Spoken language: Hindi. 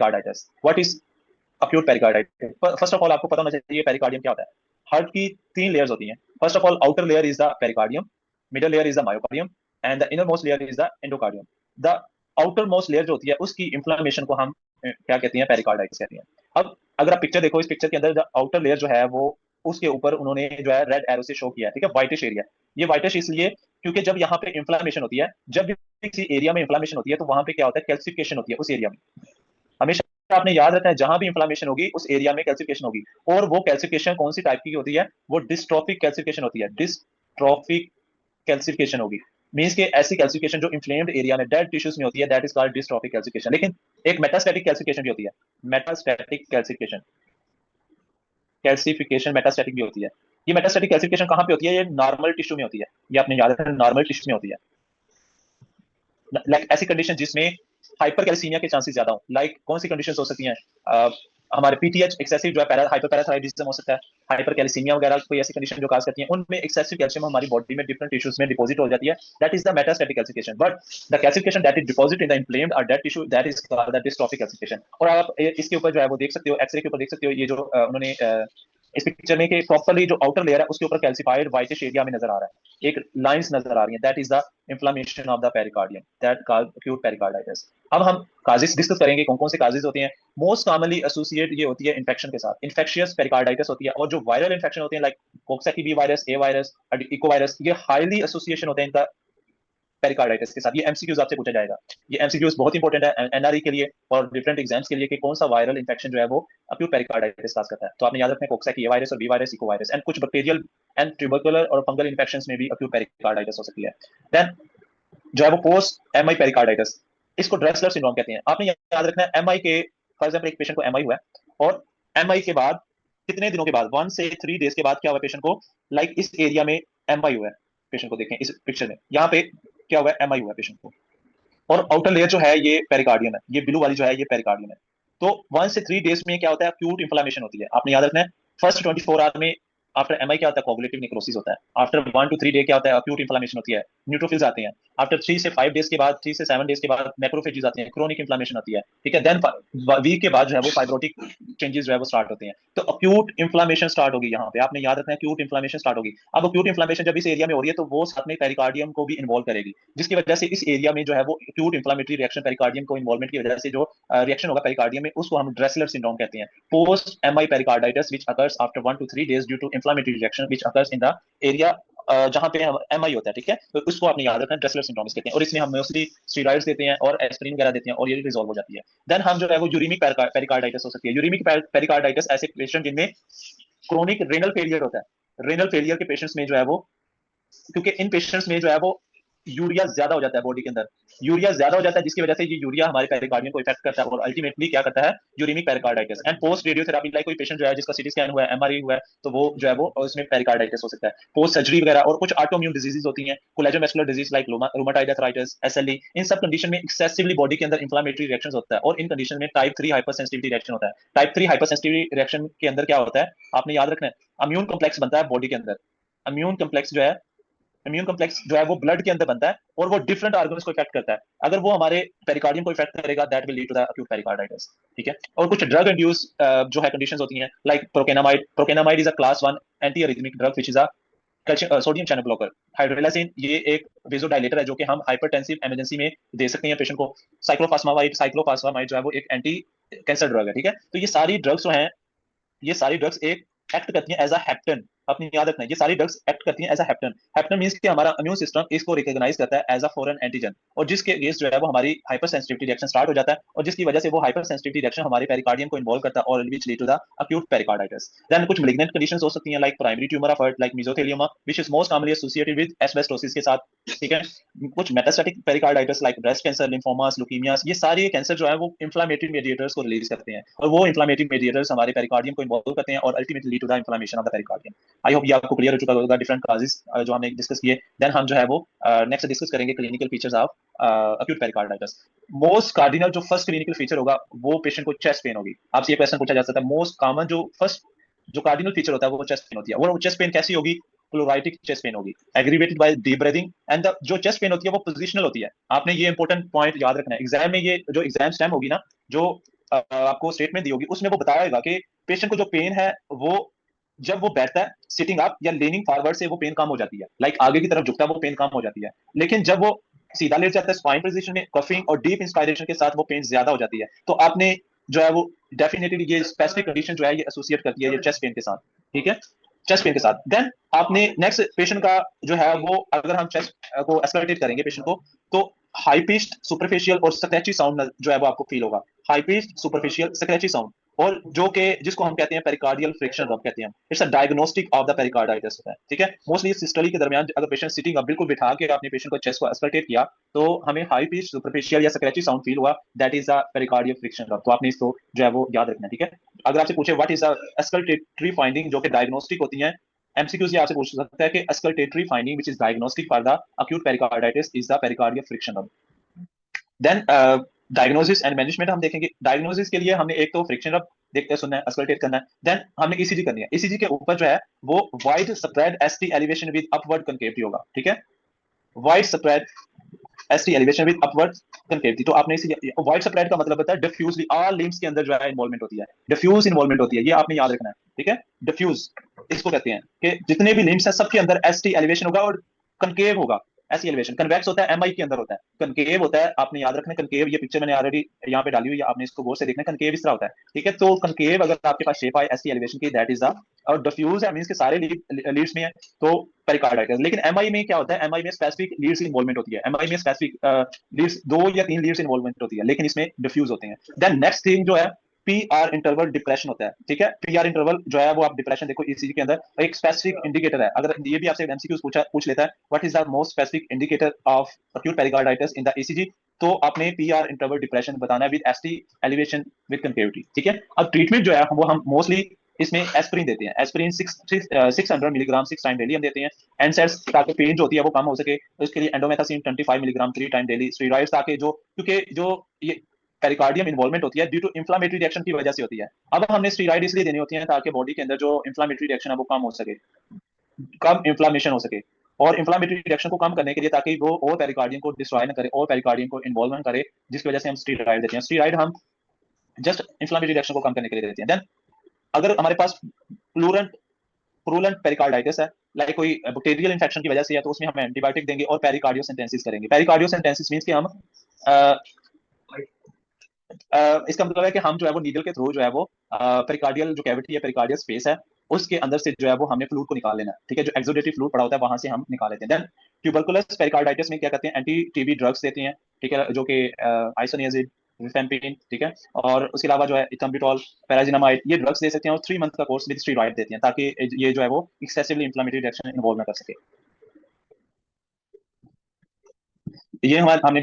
Pericarditis. What is acute pericarditis? First of all आपको पता होना चाहिए पेरिकार्डियम क्या होता है। हार्ट की 3 लेयर्स होती हैं। First of all outer layer is the pericardium, middle layer is the myocardium and the inner most layer is the endocardium. The outer most layer जो होती है उसकी इंफ्लेमेशन को हम क्या कहते हैं, पेरिकार्डाइटिस कहते हैं। अब अगर आप पिक्चर देखो, इस पिक्चर के अंदर जो आउटर लेयर जो है वो उसके ऊपर उन्होंने जो है रेड एरो से शो किया है, ठीक है, व्हाइटिश एरिया। ये व्हाइटिश इसलिए क्योंकि जब यहाँ पे इंफ्लेमेशन होती है, जब भी किसी एरिया में इंफ्लेमेशन होती है तो वहां पे क्या होता है, कैल्सिफिकेशन होती है उस एरिया में। हमेशा आपने याद रखना है, जहां भी इंफ्लेमेशन होगी उस एरिया में कैल्सिफिकेशन होगी। और वो कैल्सिफिकेशन कौन सी टाइप की होती है, वो डिस्ट्रोफिक कैल्सिफिकेशन होती है। डिस्ट्रोफिक कैल्सिफिकेशन होगी, मींस के ऐसी कैल्सिफिकेशन जो इन्फ्लेम्ड एरिया में डेड टिश्यूज में होती है, that is called dystrophic calcification. लेकिन एक मेटास्टैटिक कैल्सिफिकेशन भी होती है। मेटास्टैटिक कैल्सिफिकेशन, कैल्सिफिकेशन मेटास्टैटिक भी होती है। ये मेटास्टैटिक कैल्सिफिकेशन कहां पे होती है, ये नॉर्मल टिश्यू में होती है। ये आपने याद रखना, नॉर्मल टिश्यू में होती है। लाइक ऐसी कंडीशन जिसमें हाइपर कैल्सीमिया के चांसेस ज्यादा हो। लाइक कौन सी कंडीशन हो सकती हैं, हमारे पीटीएच एक्सेसिव जो है हाइपर पैराथायराइडिज्म हो सकता है, हाइपर कैल्सीमिया वगैरह कोई ऐसी कंडीशन जो काज करती है, उनमें एक्सेसिव कैल्शियम हमारी बॉडी में डिफरेंट टिश्यूज में डिपॉजिट हो जाती है। That is the metastatic calcification. But the calcification that is deposit in the inflamed और dead tissue, that is called the dystrophic calcification. और आप इसके ऊपर जो है वो देख सकते हो, एक्सरे के ऊपर देख सकते हो, ये जो उन्होंने इस पिक्चर में कि प्रॉपर्ली जो आउटर लेयर है उसके ऊपर कैल्सिफाइड व्हाइटिश एरिया में नजर आ रहा है, एक लाइंस नजर आ रही है। That is the inflammation of the pericardium, that called acute pericarditis. अब हम काजेस डिस्कस करेंगे, कौन कौन से काजेस होते हैं। मोस्ट कॉमनली एसोसिएट ये होती है इन्फेक्शन के साथ, इन्फेक्शियस पेरिकार्डाइटिस होती है। और जो वायरल इन्फेक्शन होते हैं लाइक कोक्साकी बी वायरस, ए वायरस, इको वायरस, ये हाईली एसोसिएशन होते हैं इनका पेरिकार्डाइटिस के साथ। ये एमसीक्यूज आपसे पूछा जाएगा। ये एमसीक्यूज बहुत इंपॉर्टेंट है एनआरई के लिए और डिफरेंट एग्जाम्स के लिए कि कौन सा वायरल इन्फेक्शन जो है वो अक्यूट पेरिकार्डाइटिस काज करता है। तो आपने याद रखना है कोक्साकी ए वायरस और B virus, echo virus, and कुछ बैक्टीरियल एंड ट्यूबरकुलर और फंगल इन्फेक्शंस में भी अक्यूट पेरिकार्डाइटिस हो सकती है। देन जो है वो पोस्ट एमआई पेरिकार्डाइटिस, इसको ड्रेसलर सिंड्रोम कहते हैं। आपने याद रखना है एमआई के, फॉर एग्जाम्पल एक पेशेंट को एमआई हुआ है और एमआई के बाद कितने दिनों के बाद, 1 से 3 डेज के बाद क्या हुआ पेशेंट को, लाइक इस एरिया में एमआई हुआ है पेशेंट को। देखें इस पिक्चर में, यहाँ पे क्या हुआ है, एमआई हुआ है पेशेंट को। और आउटर लेयर जो है ये पेरिकार्डियम है, ये ब्लू वाली जो है ये पेरिकार्डियम है। तो 1 से 3 डेज में क्या होता है, अक्यूट इन्फ्लेमेशन होती है। आपने याद रखना है फर्स्ट 24 आवर में आफ्टर एमआई क्या होता है, कोगुलेटिव नेक्रोसिस होता है। आफ्टर 1 to 3 डे क्या होता है, अक्यूट इन्फ्लेमेशन होती है, न्यूट्रोफिल्स आते हैं। आफ्टर 3 से 5 डेज के बाद, 3 से 7 डेज के बाद मैक्रोफेजेस आते हैं, क्रोनिक इन्फ्लेमेशन होती है, ठीक है। देन वीक के बाद जो है वो फाइब्रोटिक चेंजेस जो है वो स्टार्ट होते हैं। तो अक्यूट इन्फ्लेमेशन स्टार्ट होगी यहाँ पे, आपने याद रखना है अक्यूट इन्फ्लेमेशन स्टार्ट होगी। अब अक्यूट इन्फ्लेमेशन जब इस एरिया में हो रही है तो वो साथ में पेरिकार्डियम को भी इन्वॉल्व करेगी, जिसकी वजह से इस एरिया में जो है वो अक्यूट इन्फ्लेमेटरी रिएक्शन पेरिकार्डियम को इन्वॉल्वमेंट की वजह से जो रिएक्शन होगा पेरिकार्डियम में, उसको हम ड्रेसलर सिंड्रोम कहते हैं। Post MI pericarditis which occurs after 1 to 3 days due to inflammatory reaction which occurs in the area जहां पे एमआई होता है, ठीक है। तो उसको आपने याद रखना है, ड्रेसलर सिंड्रोम कहते हैं। और इसमें हम मोस्टली स्टेरॉइड्स देते हैं और एस्पिरिन वगैरह देते हैं और ये रिजॉल्व हो जाती है। देन हम जो है वो यूरिमिक पेरिकार्डाइटिस हो सकती है। यूरिमिक पेरिकार्डाइटिस ऐसे पेशेंट जिनमें क्रोनिक रेनल फेलियर होता है। रेनल फेलियर के पेशेंट्स में जो है वो, क्योंकि इन पेशेंट्स में जो है वो यूरिया ज्यादा हो जाता है बॉडी के अंदर, यूरिया ज्यादा हो जाता है जिसकी वजह से ये यूरिया हमारे पेरिकार्डियम को इफेक्ट करता है और अल्टीमेटली क्या करता है, uraemic pericarditis. And post radiotherapy like कोई पेशेंट जो है जिसका सीटी स्कैन हुआ है, एमआरआई हुआ है, तो वो जो है वो उसमें पेरिकार्डाइटिस हो सकता है। पोस्ट सर्जरी वगैरह और कुछ ऑटोइम्यून डिजीजेस होती हैं, collagen muscular disease like rheumatoid arthritis, SLE, इन सब कंडीशन में एक्सेसिवली बॉडी के अंदर इंफ्लेमेटरी रिएक्शन होता है। और इन कंडीशन में टाइप 3 हाइपरसेंसिटिविटी रिएक्शन होता है। टाइप 3 हाइपरसेंसिटिविटी रिएक्शन के अंदर क्या होता है, आपने याद रखना है, इम्यून कॉम्प्लेक्स बनता है बॉडी के अंदर। इम्यून कॉम्प्लेक्स जो है, इम्यून कॉम्प्लेक्स जो है वो ब्लड के अंदर बनता है और वो डिफरेंट ऑर्गन्स को इफेक्ट करता है। अगर वो हमारे पेरिकार्डियम को इफेक्ट करेगा, that will lead to the acute pericarditis, ठीक है। और कुछ ड्रग इंड्यूस जो है कंडीशंस होती हैं like procainamide. Procainamide is a class 1 anti arrhythmic drug which is a sodium channel blocker. Hydralazine ये एक वेजोडाइलेटर है जो कि हम हाइपरटेंसिव इमरजेंसी में दे सकते हैं पेशेंट को। साइक्लोफास्फामाइड जो है वो एक एंटी कैंसर ड्रग है, ठीक है। तो ये सारी ड्रग्स जो हैं, ये सारी ड्रग्स एक एक्ट करती हैं एज अ हेप्टन। अपनी याद रखना है, ये सारी ड्रग्स एक्ट करती हैं एज अ हेप्टन। हेप्टन मींस कि हमारा इम्यून सिस्टम इसको रिकॉग्नाइज करता है एज अ फॉरेन एंटीजन, और जिसके अगेंस्ट जो है वो हमारी हाइपर सेंसिटिविटी रिएक्शन स्टार्ट हो जाता है और जिसकी वजह से वो हाइपर सेंसिटिविटी रिएक्शन हमारे पेरिकार्डियम को इन्वॉल्व करता है और which lead to the acute pericarditis. Then कुछ मैलिग्नेंट कंडीशंस हो सकती हैं like primary tumour of heart like mesothelioma which is most commonly associated with asbestosis के साथ, ठीक है। कुछ metastatic pericarditis like breast cancer, lymphomas, leukaemias, ये सारे कैंसर जो है वो इन्फ्लेमेटरी मेडिएटर्स को रिलीज करते हैं और वो इन्फ्लेमेटरी मेडिएटर्स हमारे पेरिकार्डियम को इन्वॉल्व करते हैं और ultimately lead to the inflammation of the pericardium. I hope ये आपको क्लियर हो चुका होगा डिफरेंट काजेस जो हमने डिस्कस किए। देन हम जो है वो नेक्स्ट डिस्कस करेंगे clinical features of acute pericarditis. Most cardinal जो फर्स्ट क्लिनिकल फीचर होगा वो पेशेंट को चेस्ट पेन होगी। आपसे ये क्वेश्चन पूछा जा सकता है, मोस्ट कॉमन जो फर्स्ट जो कार्डिनल फीचर होता है वो चेस्ट पेन होती है। और वो चेस्ट पेन कैसी होगी, प्लूराइटिक चेस्ट पेन होगी, aggravated by deep breathing. And जो चेस्ट पेन होती है वो पोजिशनल होती है। आपने ये इंपॉर्टेंट पॉइंट याद रखना है, एग्जाम में ये जो एग्जाम स्टैम होगी ना, जो आपको स्टेटमेंट दी होगी, उसमें वो बताया होगा कि पेशेंट को जो पेन है वो जब वो बैठता है सिटिंग अप या लेनिंग फॉरवर्ड से वो पेन कम हो जाती है, लाइक आगे की तरफ झुकता है वो पेन कम हो जाती है। लेकिन जब वो सीधा लेट जाता है स्पाइन पोजीशन में, कफिंग और डीप इंस्पायरेशन के साथ वो पेन ज्यादा हो जाती है। तो आपने जो है वो डेफिनेटली ये स्पेसिफिक कंडीशन जो है ये एसोसिएट करती है ये चेस्ट पेन के साथ, ठीक है, चेस्ट पेन के साथ। देन आपने नेक्स्ट पेशेंट का जो है वो, अगर हम चेस्ट को एस्कलेटेट करेंगे पेशेंट को, तो हाई पिच्ड सुपरफिशियल और स्क्रैची साउंड जो है वो आपको फील होगा, high pitched superficial scratchy sound, और जो कि जिसको हम कहते हैं पेरिकार्डियल फ्रिक्शन रब कहते हैं। It's a diagnostic of the pericarditis होता है, ठीक है। मोस्टली सिस्टोली के दरमियान अगर पेशेंट सिटिंग अप बिल्कुल बिठा के आपने पेशेंट को चेस्ट को एस्कलेटेट किया, तो हमें हाई पिच सुपरफिशियल या स्क्रैची साउंड फील हुआ, that is a pericardial friction रब। तो आपने इसको जो है वो याद रखना है, ठीक है। अगर आपसे पूछे व्हाट इज अ एस्कलेटरी फाइंडिंग जो कि डायग्नोस्टिक होती है, एमसीक्यूज आपसे पूछ सकता है कि auscultatory finding which is diagnostic for the acute pericarditis is the pericardial friction rub। Then diagnosis and management हम देखेंगे। डायग्नोसिस के लिए हमने एक तो फ्रिक्शन रब देखते सुनना है, अस्कल्टेट करना है। देन हमने ईसीजी करनी है। ईसीजी के ऊपर जो है वो wide spread ST elevation with upward concavity होगा, ठीक है, wide spread ST elevation with upward concavity. तो आपने इसी वाइड स्प्रेड का मतलब होता है डिफ्यूजली ऑल लिम्स के अंदर जो है इन्वॉल्वमेंट होती है, डिफ्यूज इन्वॉल्वमेंट होती है, ये आपने याद रखना है, ठीक है। डिफ्यूज इसको कहते हैं कि जितने भी लिम्स हैं सबके अंदर एसटी एलिवेशन होगा और कनकेव होगा। ऐसी एलिवेशन कन्वेक्स होता है, एमआई के अंदर होता है, कनकेव होता है, आपने याद रखना कनकेव। ये पिक्चर मैंने ऑलरेडी यहाँ पे डाली हुई है, आपने इसको गौर से देखना, कनकेव इस तरह होता है, ठीक है। तो कनकेव अगर आपके पास शेप आए ऐसी एलिवेशन की, दैट इज द, और डिफ्यूज है मींस के सारे लीड्स में है, तो पेरिकार्डाइटिस। लेकिन एमआई में क्या होता है, एमआई में स्पेसिफिक लीड्स इन्वॉल्वमेंट होती है, एमआई में स्पेसिफिक लीड्स 2 या 3 लीड्स इन्वॉल्वमेंट होती है, लेकिन इसमें डिफ्यूज होते हैं। देन नेक्स्ट थिंग जो है पीआर इंटरवल डिप्रेशन होता है, ठीक है। पीआर इंटरवल जो है वो आप डिप्रेशन देखो ईसीजी के अंदर एक स्पेसिफिक इंडिकेटर है। अगर ये भी आपसे एमसीक्यूज पूछ लेता है what is the most specific indicator of acute pericarditis in the ECG, तो आपने पीआर इंटरवल डिप्रेशन बताना है with ST elevation with concavity, ठीक है। अब ट्रीटमेंट जो है वो हम मोस्टली इसमें एस्पिरिन देते हैं, एस्पिरिन 600 मिलीग्राम 6 टाइम डेली हम देते हैं। एनसेड्स ताकि पेन जो होती है वो कम हो सके, तो इसके लिए indomethacin 25 milligram 3 time daily. Steroids ताकि जो, क्योंकि जो ये पेरिकार्डियम इन्वॉल्वमेंट होती है ड्यू टू इंफ्लामेटरी रिएक्शन की वजह से होती है। अब हमने स्टेरॉइड इसलिए देनी होती है ताकि बॉडी के अंदर जो इंफ्लामेटरी रिएक्शन है वो कम हो सके, कम इंफ्लामेशन हो सके। और इंफ्लामेटरी रिएक्शन को कम करने के लिए ताकि वो और पेरिकार्डियम को डिस्ट्रॉय न करे और पेरिकार्डियम को इन्वॉल्व न करे, जिसकी वजह से हम स्टेरॉइड देते हैं। स्टेरॉइड हम जस्ट इंफ्लामेटरी रिएक्शन को कम करने के लिए देते हैं। देन अगर हमारे पास प्लूरेंट प्रूलेंट पेरिकार्डाइटिस है, लाइक कोई बैक्टीरियल इन्फेक्शन की वजह से है, तो उसमें हम एंटीबायोटिक देंगे और पेरिकार्डियोसेंटेसिस करेंगे। पेरिकार्डियोसेंटेसिस मींस कि हम इसका मतलब है कि हम जो है वो नीडल के थ्रू जो है वो पेरिकार्डियल जो कैविटी है, पेरिकार्डियल स्पेस है, उसके अंदर से जो है वो हमने फ्लूइड को निकाल लेना है, ठीक है। जो एक्सोडेटरी फ्लूइड पड़ा होता है वहां से हम निकाल लेते हैं। देन ट्यूबरकुलस पेरिकार्डाइटिस में क्या करते हैं, एंटी टीबी ड्रग्स देते हैं, ठीक है, जो कि आइसोनियाजिड, रिफेम्पिन, ठीक है। और उसके अलावा जो है इथम्बिटॉल, पैराजिनामाइड, ये ड्रग्स दे सकते हैं। और 3 मंथ का कोर्स विद स्टेरॉइड देते हैं ताकि ये जो है वो एक्सेसिवली इंफ्लेमेटरी रिएक्शन इन्वॉल्व ना कर सके। ये हमारे हमने